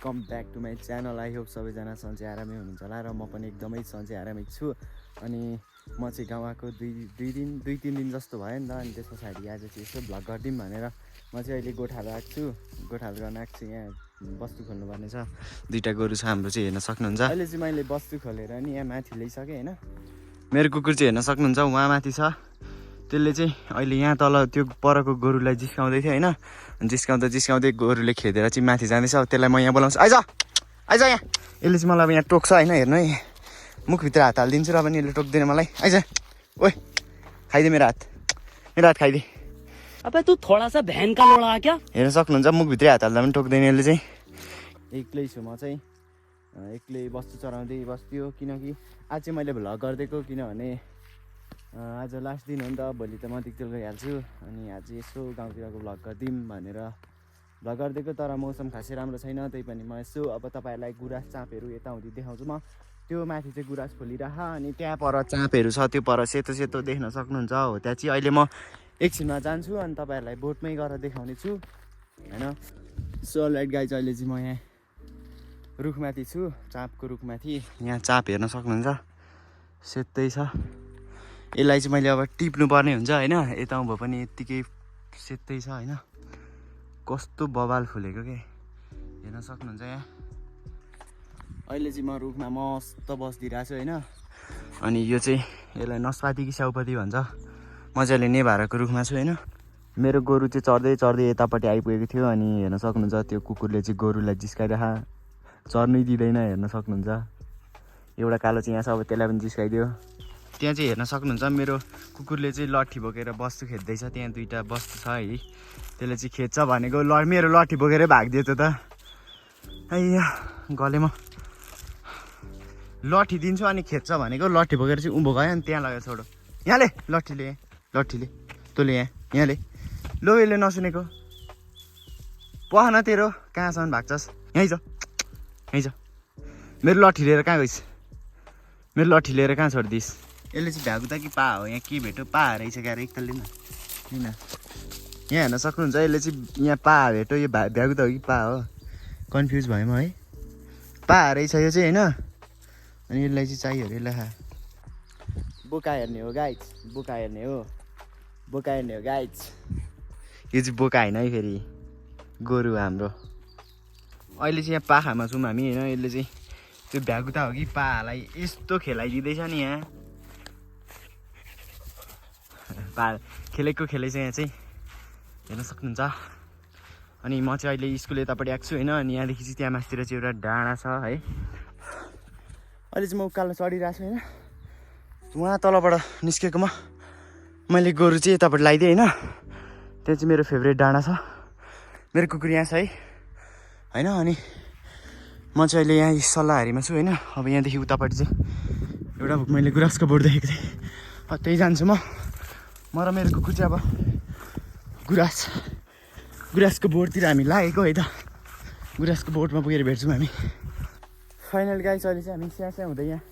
Welcome back to my channel. I hope सबैजना सन्चै आरामै हुनुहुन्छ होला र म पनि एकदमै सन्चै आरामै छु। अनि म चाहिँ गाउँ आएको दुई तिन दिन जस्तो भयो नि त। अनि त्यस पछाडि आज चाहिँ यसो भ्लग गरिदिउँ भनेर म चाहिँ अहिले गोठालो आएको छु। गोठालो गर्न आएको छु। यहाँ बस्तु खोल्नुपर्ने छ, दुईवटा गोरु छ हाम्रो चाहिँ, हेर्न सक्नुहुन्छ। अहिले चाहिँ मैले बस्तु खोलेर नि यहाँ माथि ल्याइसकेँ होइन। मेरो कुकुर चाहिँ हेर्न सक्नुहुन्छ उहाँ माथि छ। त्यसले चाहिँ अहिले यहाँ तल त्यो परको गोरुलाई जिस्काउँदै थियो होइन। जिस्काउँदै गोरुले खेदेर चाहिँ माथि जाँदैछ। अब त्यसलाई म यहाँ बोलाउँछु, आइज यहाँ। यसले चाहिँ मलाई अब यहाँ टोक्छ होइन। हेर्नु है, मुखभित्र हात हालिदिन्छु र पनि यसले टोक्दैन मलाई। आइज ओए, खाइदे मेरो हात खाइदे। अबे तू थोड़ा सा बहन का लोड़ा क्या? हेर्न सक्नुहुन्छ मुखभित्रै हात हाल्दा पनि टोक्दैन यसले चाहिँ। एक्लै छु म चाहिँ, एक्लै बस्तु चराउँदै बस्थ्यो। किनकि आज चाहिँ मैले भ्लग गरिदिएको, किनभने आज लास्ट दिन हो नि त। भोलि त म तिक्तेल गइहाल्छु। अनि आज यसो गाउँतिरको भ्लग गरिदिउँ भनेर भ्लग गरिदिएको। तर मौसम खासै राम्रो छैन। त्यही पनि म यसो अब तपाईँहरूलाई गुराँस चाँपहरू यताउति देखाउँछु। म त्यो माथि चाहिँ गुराँस फुलिरह, अनि त्यहाँ पर चाँपहरू छ, त्यो पर सेतो सेतो देख्न सक्नुहुन्छ हो। त्यहाँ चाहिँ अहिले म एकछिनमा जान्छु अनि तपाईँहरूलाई बोटमै गएर देखाउने छु होइन। सो लाइट गाइज, अहिले चाहिँ म यहाँ रुखमाथि छु, चाँपको रुखमाथि। यहाँ चाँप हेर्न सक्नुहुन्छ, सेतै छ। यसलाई चाहिँ मैले अब टिप्नु पर्ने हुन्छ होइन। यता भयो पनि यत्तिकै सेतै छ होइन। कस्तो बबाल फुलेको के हेर्न सक्नुहुन्छ। यहाँ अहिले चाहिँ म रुखमा मस्त बसिदिरहेको छु होइन। अनि यो चाहिँ यसलाई नस्पाती कि स्याउपती भन्छ। म चाहिँ अहिले नेभाराको रुखमा छु होइन। मेरो गोरु चाहिँ चढ्दै यतापट्टि आइपुगेको थियो। अनि हेर्न सक्नुहुन्छ त्यो कुकुरले चाहिँ गोरुलाई जिस्काइरह, चढ्नै दिँदैन। हेर्न सक्नुहुन्छ एउटा कालो चाहिँ यहाँ छ, अब त्यसलाई पनि जिस्काइदियो। त्यहाँ चाहिँ हेर्न सक्नुहुन्छ मेरो कुकुरले चाहिँ लट्ठी बोकेर बस्तु खेद्दैछ। त्यहाँ दुईवटा बस्तु छ है, त्यसले चाहिँ खेद्छ भनेको मेरो लट्ठी बोकेरै भागिदियो त। आइया गलेमा लट्ठी दिन्छु अनि खेद्छ भनेको लट्ठी बोकेर चाहिँ उँभो गयो। अनि त्यहाँ लगेर छोडो, यहाँले लट्ठीले तँले यहाँले लो, यसले नसुनेको पहन तेरो कहाँसम्म भाग्छस्। यहीँ छ मेरो लट्ठी लिएर कहाँ गइस्, मेरो लट्ठी लिएर कहाँ छोडिदिस्। यसले चाहिँ भ्यागुता कि पा हो, यहाँ के भेट्यो पा रहेछ क्या एकतालले न किन। यहाँ हेर्न सक्नुहुन्छ यसले चाहिँ यहाँ पा भेट्यो, यो भ्यागुता हो कि पा हो, कन्फ्युज भयो म है। पा रहेछ यो चाहिँ होइन। अनि यसलाई चाहिँ चाहियो अरे, यसलाई बोका हेर्ने हो गाइज, बोका हेर्ने हो गाइज। यो चाहिँ बोका होइन है, फेरि गोरु हाम्रो। अहिले चाहिँ यहाँ पाखामा छौँ हामी होइन। यसले चाहिँ त्यो भ्यागुता हो कि पालाई यस्तो खेलाइदिँदैछ नि। यहाँ पा खेलेको चाहिँ यहाँ चाहिँ हेर्न सक्नुहुन्छ। अनि म चाहिँ अहिले स्कुल यतापट्टि आएको छु होइन। अनि यहाँदेखि चाहिँ त्यहाँ माथितिर चाहिँ एउटा डाँडा छ है। अहिले चाहिँ म उकालो चढिरहेको छु होइन। उहाँ तलबाट निस्केकोमा मैले गोरु चाहिँ यतापट्टि लगाइदिएँ होइन। त्यहाँ चाहिँ मेरो फेभरेट डाँडा छ, मेरो कुकुर यहाँ छ है होइन। अनि म चाहिँ अहिले यहाँ सल्लाहरीमा छु होइन। अब यहाँदेखि उतापट्टि चाहिँ एउटा मैले गुराँसको बोट देखेको थिएँ, त्यही जान्छु म र मेरो कुकुर चाहिँ। अब गुराँसको बोटतिर हामी लागेको है त। गुराँसको बोटमा पुगेर भेट्छौँ हामी फाइनल गाइस। अहिले चाहिँ हामी स्यास्या हुँदै यहाँ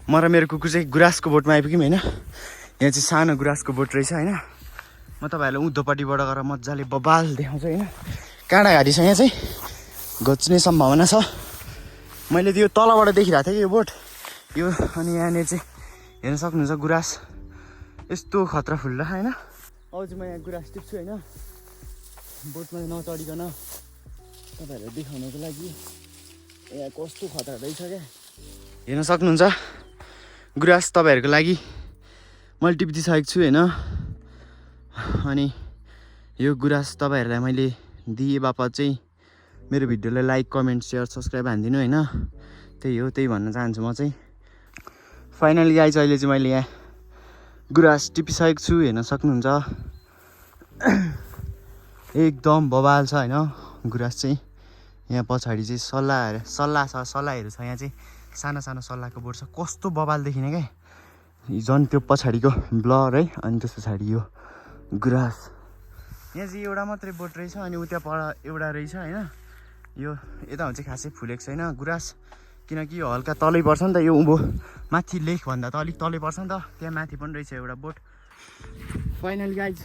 म र मेरो कुकुर चाहिँ गुराँसको बोटमा आइपुग्यौँ होइन। यहाँ चाहिँ सानो गुराँसको बोट रहेछ होइन। म तपाईँहरूलाई उँधोपट्टिबाट गएर मजाले बबाल देखाउँछु होइन। काँडाघाटी छ यहाँ चाहिँ, घोच्ने सम्भावना छ। मैले त्यो तलबाट देखिरहेको थिएँ कि यो बोट यो। अनि यहाँनिर चाहिँ हेर्न सक्नुहुन्छ गुराँस यस्तो खतरा फुल्ला होइन। अब चाहिँ म यहाँ गुराँस टिप्छु होइन, बोटमा नचढिकन तपाईँहरूलाई देखाउनको लागि। यहाँ कस्तो खतरा रहेछ क्या, हेर्न सक्नुहुन्छ गुराँस तपाईँहरूको लागि मैले टिपिदिइसकेको छु होइन। अनि यो गुराँस तपाईँहरूलाई मैले दिए बापत चाहिँ मेरो भिडियोलाई लाइक कमेन्ट सेयर सब्सक्राइब हानिदिनु होइन। त्यही भन्न चाहन्छु म चाहिँ। फाइनली गाइस अहिले चाहिँ मैले यहाँ गुराँस टिपिसकेको छु, हेर्न सक्नुहुन्छ एकदम बबाल छ होइन गुराँस चाहिँ। यहाँ पछाडि चाहिँ सल्लाहहरू छ। यहाँ चाहिँ सानो सल्लाहको बोट छ, कस्तो बबाल देखिने क्या झन् त्यो पछाडिको ब्लर है। अनि त्यस पछाडि यो गुराँस यहाँ चाहिँ एउटा मात्रै बोट रहेछ। अनि उता पर एउटा रहेछ होइन। यो यता चाहिँ खासै फुलेको छैन गुराँस, किनकि यो हल्का तलै पर्छ नि त। यो उँभो माथि लेखभन्दा त अलिक तलै पर्छ नि त। त्यहाँ माथि पनि रहेछ एउटा बोट। फाइनल गाइज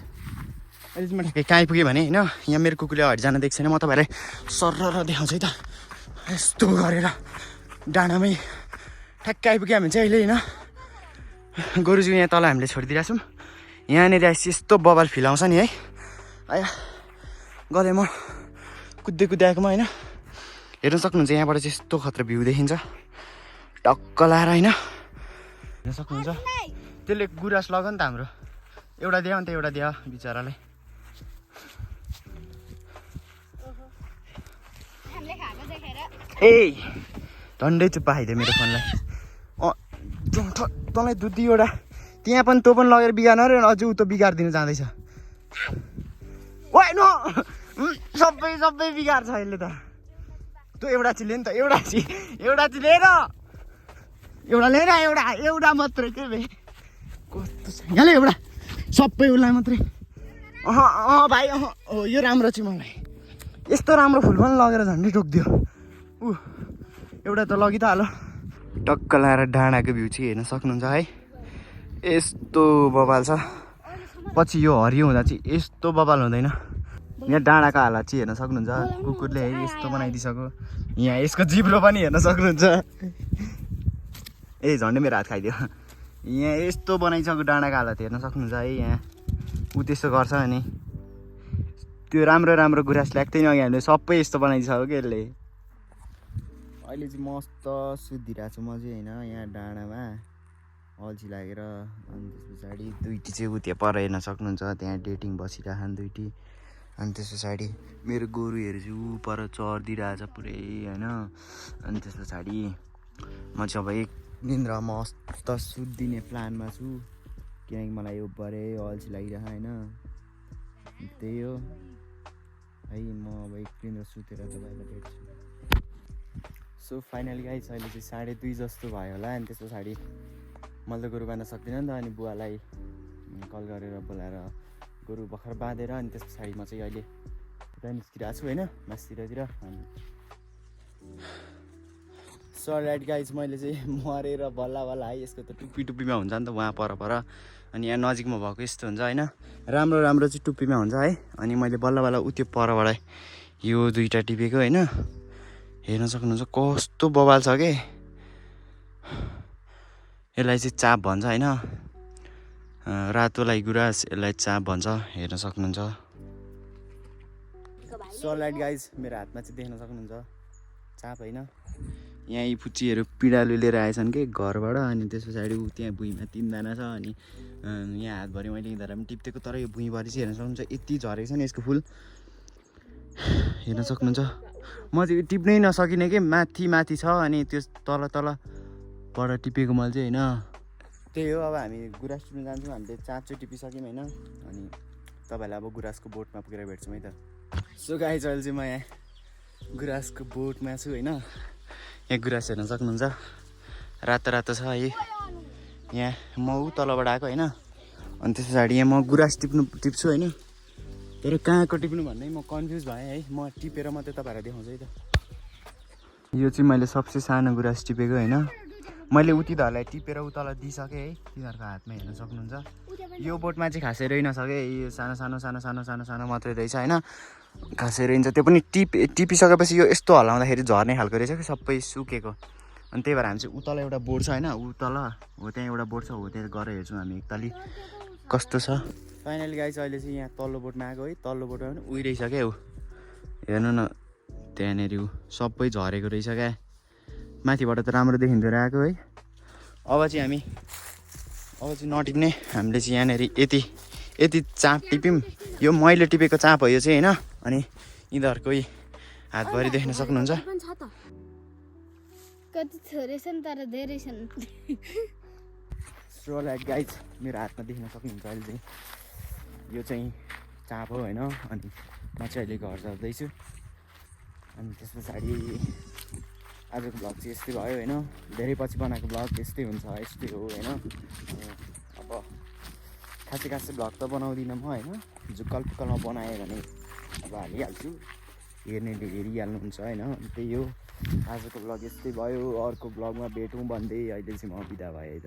अहिले चाहिँ म ठ्याक्कै कहाँ आइपुगेँ भने होइन, यहाँ मेरो कुकुरले अगाडि जान दिएको छैन। म तपाईँलाई सरर देखाउँछु है त। यस्तो गरेर डाँडामै ठ्याक्कै आइपुग्यो हामी चाहिँ अहिले होइन गोरुजी यहाँ तल हामीले छोडिदिरहेको छौँ यहाँनिर आएपछि यस्तो बबाल फिल आउँछ नि है आया गरे म कुद्दै कुद्दै आएकोमा होइन हेर्न सक्नुहुन्छ यहाँबाट चाहिँ यस्तो खतरा भ्यू देखिन्छ टक्क लाएर होइन हेर्न सक्नुहुन्छ त्यसले गुराँस लग्यो नि त हाम्रो एउटा दियो अन्त एउटा दियो बिचरालाई ए झन्डै चुप्पा खाइदियो मेरो फोनलाई तँलाई दुध दियो एउटा त्यहाँ पनि तँ पनि लगेर बिगार्न र अझै उ त बिगारिदिनु जाँदैछ ओइ नो सबै बिगार्छ अहिले त तँ एउटा चाहिँ लिएर नि त एउटा चाहिँ लिएर एउटा लिएर एउटा मात्रै के भए कस्तो छ यहाँले एउटा सबै उसलाई मात्रै भाइ हो यो राम्रो चाहिँ मलाई यस्तो राम्रो फुल पनि लगेर झन्डै टोकिदियो एउटा त लगि त हालो टक्क लाएर डाँडाको भ्यू चाहिँ हेर्न सक्नुहुन्छ है यस्तो बबाल छ पछि यो हरियो हुँदा चाहिँ यस्तो बबाल हुँदैन यहाँ डाँडाको हालत चाहिँ हेर्न सक्नुहुन्छ कुकुरले है यस्तो बनाइदिइसक्यो यहाँ यसको जिब्रो पनि हेर्न सक्नुहुन्छ ए झन्डै मेरो हात खाइदियो यहाँ यस्तो बनाइसक्यो डाँडाको हालत हेर्न सक्नुहुन्छ है यहाँ ऊ त्यस्तो गर्छ अनि त्यो राम्रो गुराँस ल्याएको थियो नि अघि हामीले सबै यस्तो बनाइदिइसक्यो कि यसले अहिले चाहिँ मस्त सुतिरहेको छु म चाहिँ होइन यहाँ डाँडामा अल्छी लागेर अनि त्यस पछाडि दुईटी चाहिँ उति पर हेर्न सक्नुहुन्छ त्यहाँ डेटिङ बसिरहेछन् दुईटी अनि त्यस पछाडि मेरो गोरुहरू चाहिँ ऊ पर चरिदिरहेछ पुरै होइन अनि त्यस पछाडि म चाहिँ अब एक निन्द्रा मस्त सुत्दिने प्लानमा छु किनकि मलाई यो भरे अल्छी लागिरहेको होइन त्यही हो है म अब एक निन्द्रा सुतेर तपाईँलाई भेट्छु सो फाइनली गाइस अहिले चाहिँ 2:30 जस्तो भयो होला अनि त्यस पछाडि मैले त गोरु बाँध्न सक्दिनँ नि त अनि बुवालाई कल गरेर बोलाएर गोरु भर्खर बाँधेर अनि त्यस पछाडि म चाहिँ अहिले उता निस्किरहेको छु होइन मासतिरतिर अनि सो राइट गाइस मैले चाहिँ मरेर बल्ल है यसको त टुप्पीमा हुन्छ नि त वहाँ पर अनि यहाँ नजिकमा भएको यस्तो हुन्छ होइन राम्रो चाहिँ टुप्पीमा हुन्छ है अनि मैले बल्ल उ त्यो परबाट यो दुईवटा टिपेको होइन हेर्न सक्नुहुन्छ कस्तो बबाल छ के यसलाई चाहिँ चाप भन्छ होइन रातोलाई गुराँस यसलाई चाप भन्छ हेर्न सक्नुहुन्छ सो राइट गाइज मेरो हातमा चाहिँ देख्न सक्नुहुन्छ चाप होइन यहाँ यी फुच्चीहरू पिँडालु लिएर आएछन् कि घरबाट अनि त्यस पछाडि ऊ त्यहाँ भुइँमा 3 दाना छ अनि यहाँ हातभरि मैले हिँड्दा पनि टिप्टेको तर यो भुइँभरि चाहिँ हेर्न सक्नुहुन्छ यति झरेको छ नि यसको फुल हेर्न सक्नुहुन्छ म चाहिँ टिप्नै नसकिने कि माथि छ अनि त्यो तलबाट टिपेको मैले चाहिँ होइन त्यही हो अब हामी गुराँस टिप्नु जान्छौँ हामीले 4 चोटि टिपिसक्यौँ होइन अनि तपाईँलाई अब गुराँसको बोटमा पुगेर भेट्छौँ है त सो गाइस अहिले चाहिँ म यहाँ गुराँसको बोटमा छु होइन यहाँ गुराँस हेर्न सक्नुहुन्छ रातो छ है यहाँ म ऊ तलबाट आएको होइन अनि त्यस पछाडि यहाँ म गुराँस टिप्छु होइन तर कहाँको टिप्नु भन्दै म कन्फ्युज भएँ है म टिपेर मात्रै तपाईँहरूलाई देखाउँछु है त यो चाहिँ मैले सबसे सानो गुराँस टिपेको होइन मैले उतिहरूलाई टिपेर उतल दिइसकेँ है तिनीहरूको हातमा हेर्न सक्नुहुन्छ यो बोटमा चाहिँ खासै रहिनसकेँ यो सानो मात्रै रहेछ होइन खासै रहन्छ त्यो पनि टिपिसकेपछि यो यस्तो हल्लाउँदाखेरि झर्ने खालको रहेछ कि सबै सुकेको अनि त्यही भएर हामी चाहिँ उतल एउटा बोट छ होइन उतल हो त्यहाँ एउटा बोट छ हो त्यहाँ गएर हेर्छौँ हामी एकताली कस्तो छ फाइनली गाइस अहिले चाहिँ यहाँ तल्लो बोटमा आएको है तल्लो बोटमा पनि उहिरहेछ क्या ऊ हेर्नु न त्यहाँनिर ऊ सबै झरेको रहेछ क्या माथिबाट त राम्रो देखिँदो आएको है अब चाहिँ नटिप्ने हामीले चाहिँ यहाँनिर यति चाप टिप्यौँ यो मैले टिपेको चाप हो यो चाहिँ होइन अनि यिनीहरूकै हातभरि देख्न सक्नुहुन्छ कति थोरै छन् तर धेरै छन् सो लाइक गाइज मेरो हातमा देख्न सक्नुहुन्छ अहिले चाहिँ यो चाहिँ चाप हो होइन अनि म चाहिँ अहिले घर जाँदैछु अनि त्यस पछाडि आजको भ्लग चाहिँ यस्तै भयो होइन धेरै पछि बनाएको भ्लग यस्तै हुन्छ यस्तै हो होइन अब खासै भ्लग त बनाउँदिनँ म होइन झुक्कलपुक्कलमा बनाएँ भने अब हालिहाल्छु हेर्नेले हेरिहाल्नुहुन्छ होइन त्यही हो आजको भ्लग यस्तै भयो अर्को भ्लगमा भेटौँ भन्दै अहिले चाहिँ म बिदा भएँ है त